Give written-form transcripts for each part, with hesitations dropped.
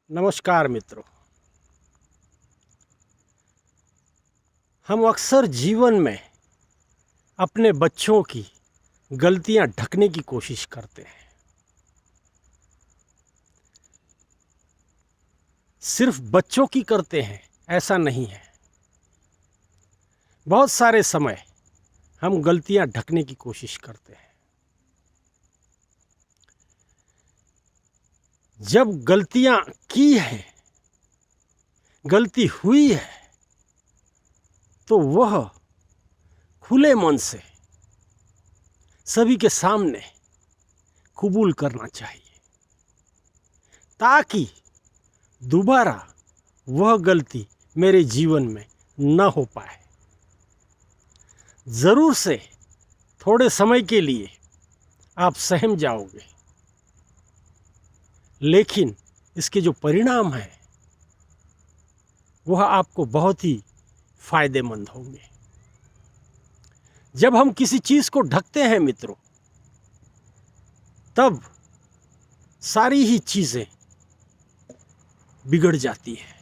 नमस्कार मित्रों। हम अक्सर जीवन में अपने बच्चों की गलतियां ढकने की कोशिश करते हैं। सिर्फ बच्चों की करते हैं ऐसा नहीं है। बहुत सारे समय हम गलतियां ढकने की कोशिश करते हैं। जब गलतियां की हैं, गलती हुई है, तो वह खुले मन से सभी के सामने कबूल करना चाहिए, ताकि दोबारा वह गलती मेरे जीवन में न हो पाए। ज़रूर से थोड़े समय के लिए आप सहम जाओगे, लेकिन इसके जो परिणाम हैं वह आपको बहुत ही फायदेमंद होंगे। जब हम किसी चीज़ को ढकते हैं मित्रों, तब सारी ही चीज़ें बिगड़ जाती हैं,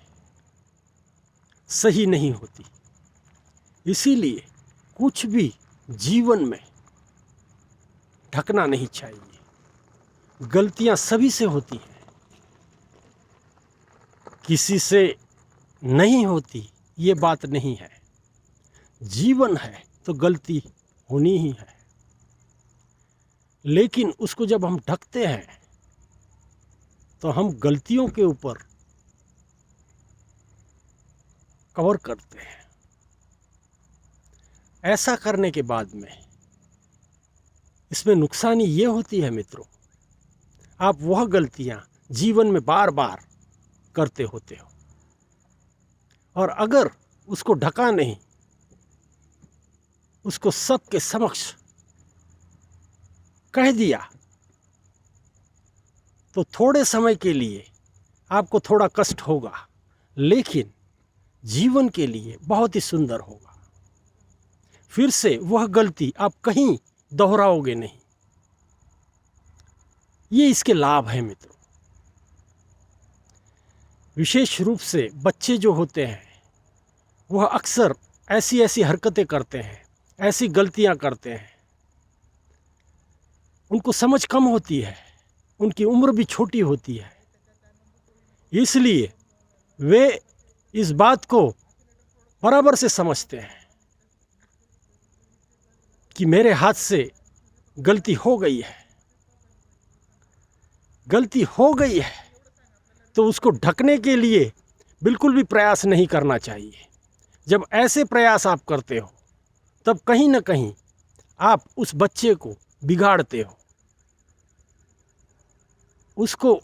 सही नहीं होती। इसीलिए कुछ भी जीवन में ढकना नहीं चाहिए। गलतियां सभी से होती हैं, किसी से नहीं होती ये बात नहीं है। जीवन है तो गलती होनी ही है, लेकिन उसको जब हम ढकते हैं तो हम गलतियों के ऊपर कवर करते हैं। ऐसा करने के बाद में इसमें नुकसानी ये होती है मित्रों, आप वह गलतियां जीवन में बार बार करते होते हो, और अगर उसको ढका नहीं, उसको सबके समक्ष कह दिया, तो थोड़े समय के लिए आपको थोड़ा कष्ट होगा, लेकिन जीवन के लिए बहुत ही सुंदर होगा। फिर से वह गलती आप कहीं दोहराओगे नहीं। ये इसके लाभ हैं मित्रों। विशेष रूप से बच्चे जो होते हैं वह अक्सर ऐसी ऐसी हरकतें करते हैं, ऐसी गलतियां करते हैं। उनको समझ कम होती है, उनकी उम्र भी छोटी होती है, इसलिए वे इस बात को बराबर से समझते हैं कि मेरे हाथ से गलती हो गई है। गलती हो गई है तो उसको ढकने के लिए बिल्कुल भी प्रयास नहीं करना चाहिए। जब ऐसे प्रयास आप करते हो, तब कहीं ना कहीं आप उस बच्चे को बिगाड़ते हो, उसको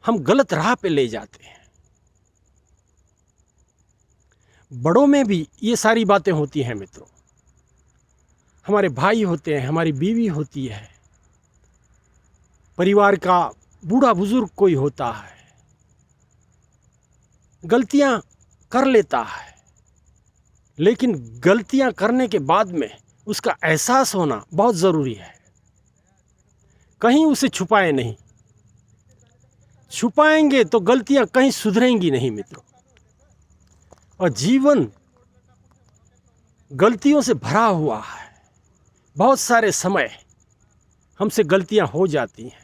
हम गलत राह पे ले जाते हैं। बड़ों में भी ये सारी बातें होती हैं मित्रों। हमारे भाई होते हैं, हमारी बीवी होती है, परिवार का बूढ़ा बुजुर्ग कोई होता है, गलतियां कर लेता है, लेकिन गलतियां करने के बाद में उसका एहसास होना बहुत ज़रूरी है। कहीं उसे छुपाए नहीं, छुपाएंगे तो गलतियां कहीं सुधरेंगी नहीं मित्रों। और जीवन गलतियों से भरा हुआ है। बहुत सारे समय हमसे गलतियां हो जाती हैं।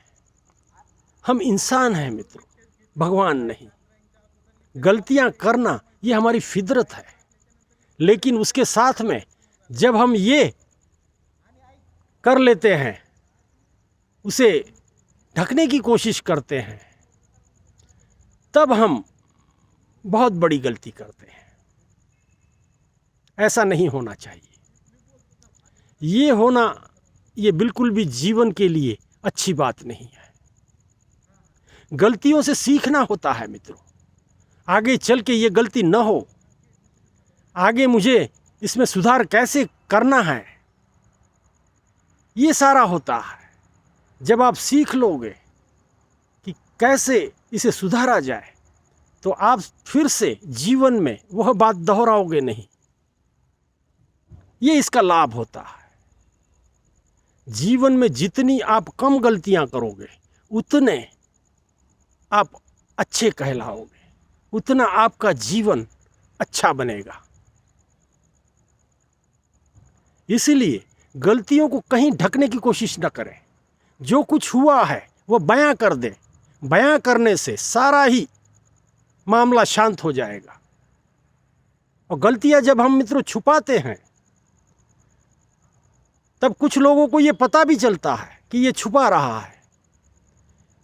हम इंसान हैं मित्रों, भगवान नहीं। गलतियां करना ये हमारी फितरत है, लेकिन उसके साथ में जब हम ये कर लेते हैं, उसे ढकने की कोशिश करते हैं, तब हम बहुत बड़ी गलती करते हैं। ऐसा नहीं होना चाहिए। ये बिल्कुल भी जीवन के लिए अच्छी बात नहीं है। गलतियों से सीखना होता है मित्रों, आगे चल के ये गलती न हो, आगे मुझे इसमें सुधार कैसे करना है, ये सारा होता है। जब आप सीख लोगे कि कैसे इसे सुधारा जाए, तो आप फिर से जीवन में वह बात दोहराओगे नहीं। ये इसका लाभ होता है। जीवन में जितनी आप कम गलतियां करोगे, उतने आप अच्छे कहलाओगे, उतना आपका जीवन अच्छा बनेगा। इसलिए गलतियों को कहीं ढकने की कोशिश न करें। जो कुछ हुआ है वो बयां कर दें। बयां करने से सारा ही मामला शांत हो जाएगा। और गलतियां जब हम मित्रों छुपाते हैं, तब कुछ लोगों को ये पता भी चलता है कि ये छुपा रहा है,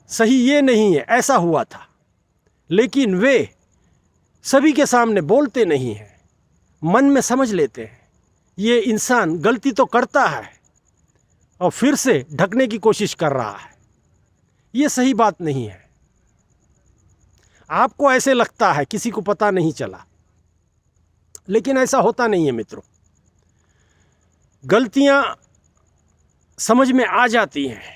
सही ये नहीं है, ऐसा हुआ था, लेकिन वे सभी के सामने बोलते नहीं हैं। मन में समझ लेते हैं ये इंसान गलती तो करता है और फिर से ढकने की कोशिश कर रहा है। ये सही बात नहीं है। आपको ऐसे लगता है किसी को पता नहीं चला, लेकिन ऐसा होता नहीं है मित्रों। गलतियां समझ में आ जाती हैं,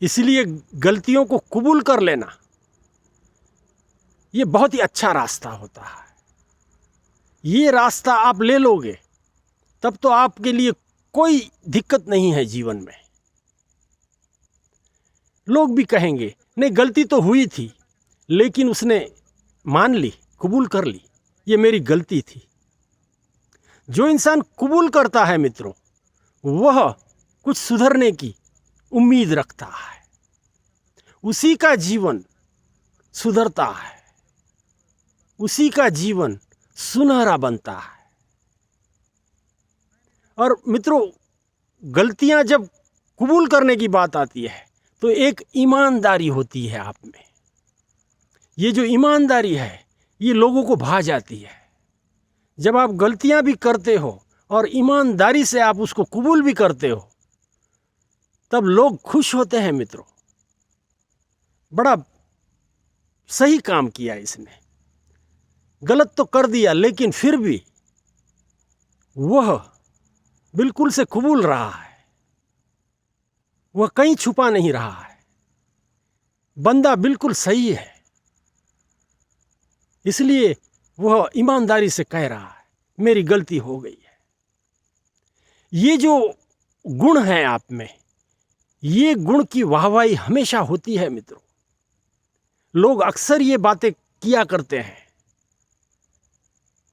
इसलिए गलतियों को कबूल कर लेना ये बहुत ही अच्छा रास्ता होता है। ये रास्ता आप ले लोगे तब तो आपके लिए कोई दिक्कत नहीं है जीवन में। लोग भी कहेंगे नहीं, गलती तो हुई थी, लेकिन उसने मान ली, कबूल कर ली, ये मेरी गलती थी। जो इंसान कबूल करता है मित्रों, वह कुछ सुधरने की उम्मीद रखता है, उसी का जीवन सुधरता है, उसी का जीवन सुनहरा बनता है। और मित्रों, गलतियां जब कबूल करने की बात आती है तो एक ईमानदारी होती है आप में। ये जो ईमानदारी है ये लोगों को भा जाती है। जब आप गलतियां भी करते हो और ईमानदारी से आप उसको कबूल भी करते हो, तब लोग खुश होते हैं मित्रों। बड़ा सही काम किया इसने, गलत तो कर दिया लेकिन फिर भी वह बिल्कुल से कबूल रहा है, वह कहीं छुपा नहीं रहा है, बंदा बिल्कुल सही है, इसलिए वह ईमानदारी से कह रहा है मेरी गलती हो गई है। ये जो गुण है आप में, ये गुण की वाहवाही हमेशा होती है मित्रों। लोग अक्सर ये बातें किया करते हैं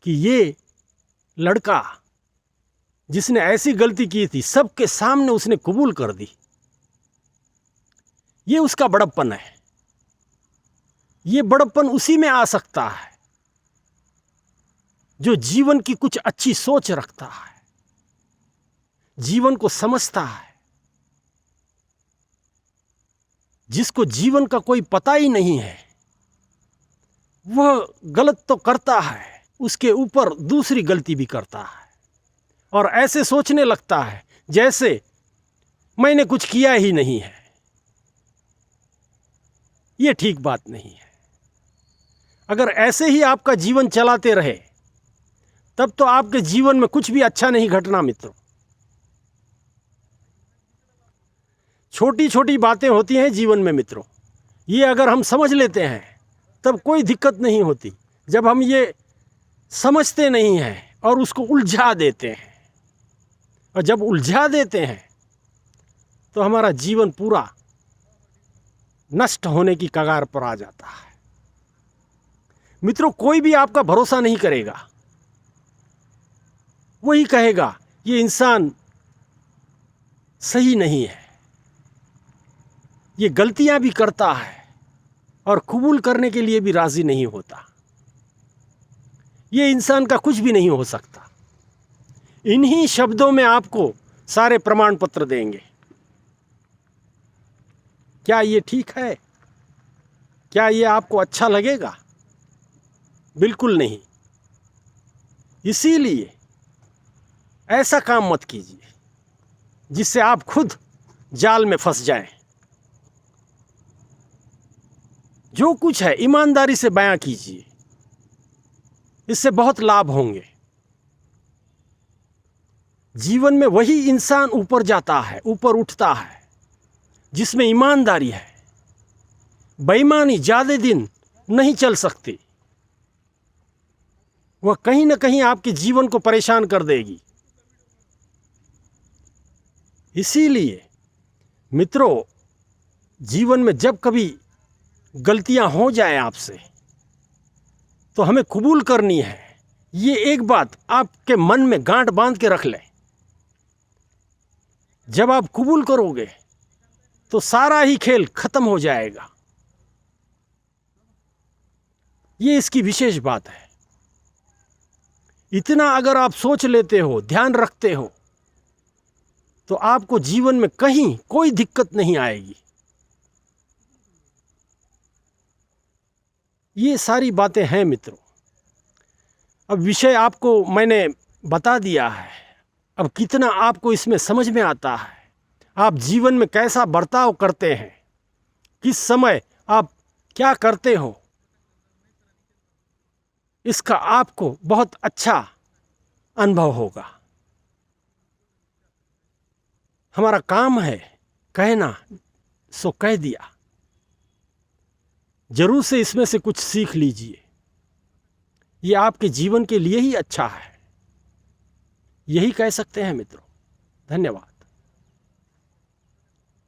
कि ये लड़का जिसने ऐसी गलती की थी, सबके सामने उसने कबूल कर दी, ये उसका बड़प्पन है। ये बड़प्पन उसी में आ सकता है जो जीवन की कुछ अच्छी सोच रखता है, जीवन को समझता है। जिसको जीवन का कोई पता ही नहीं है, वह गलत तो करता है, उसके ऊपर दूसरी गलती भी करता है और ऐसे सोचने लगता है जैसे मैंने कुछ किया ही नहीं है। ये ठीक बात नहीं है। अगर ऐसे ही आपका जीवन चलाते रहे तब तो आपके जीवन में कुछ भी अच्छा नहीं घटना मित्रों। छोटी छोटी बातें होती हैं जीवन में मित्रों, ये अगर हम समझ लेते हैं तब कोई दिक्कत नहीं होती। जब हम ये समझते नहीं हैं और उसको उलझा देते हैं, और जब उलझा देते हैं तो हमारा जीवन पूरा नष्ट होने की कगार पर आ जाता है। मित्रों, कोई भी आपका भरोसा नहीं करेगा, वही कहेगा ये इंसान सही नहीं है, ये गलतियां भी करता है और कबूल करने के लिए भी राजी नहीं होता, ये इंसान का कुछ भी नहीं हो सकता। इन्हीं शब्दों में आपको सारे प्रमाण पत्र देंगे। क्या ये ठीक है? क्या ये आपको अच्छा लगेगा? बिल्कुल नहीं। इसीलिए ऐसा काम मत कीजिए जिससे आप खुद जाल में फंस जाएं। जो कुछ है ईमानदारी से बयां कीजिए, इससे बहुत लाभ होंगे। जीवन में वही इंसान ऊपर जाता है, ऊपर उठता है जिसमें ईमानदारी है। बेईमानी ज़्यादा दिन नहीं चल सकती, वह कहीं ना कहीं आपके जीवन को परेशान कर देगी। इसीलिए मित्रों, जीवन में जब कभी गलतियां हो जाए आपसे तो हमें कबूल करनी है। ये एक बात आपके मन में गांठ बांध के रख लें। जब आप कबूल करोगे तो सारा ही खेल खत्म हो जाएगा। ये इसकी विशेष बात है। इतना अगर आप सोच लेते हो, ध्यान रखते हो, तो आपको जीवन में कहीं कोई दिक्कत नहीं आएगी। ये सारी बातें हैं मित्रों। अब विषय आपको मैंने बता दिया है। अब कितना आपको इसमें समझ में आता है, आप जीवन में कैसा बर्ताव करते हैं, किस समय आप क्या करते हो, इसका आपको बहुत अच्छा अनुभव होगा। हमारा काम है कहना, सो कह दिया। जरूर से इसमें से कुछ सीख लीजिए। ये आपके जीवन के लिए ही अच्छा है, यही कह सकते हैं मित्रों। धन्यवाद।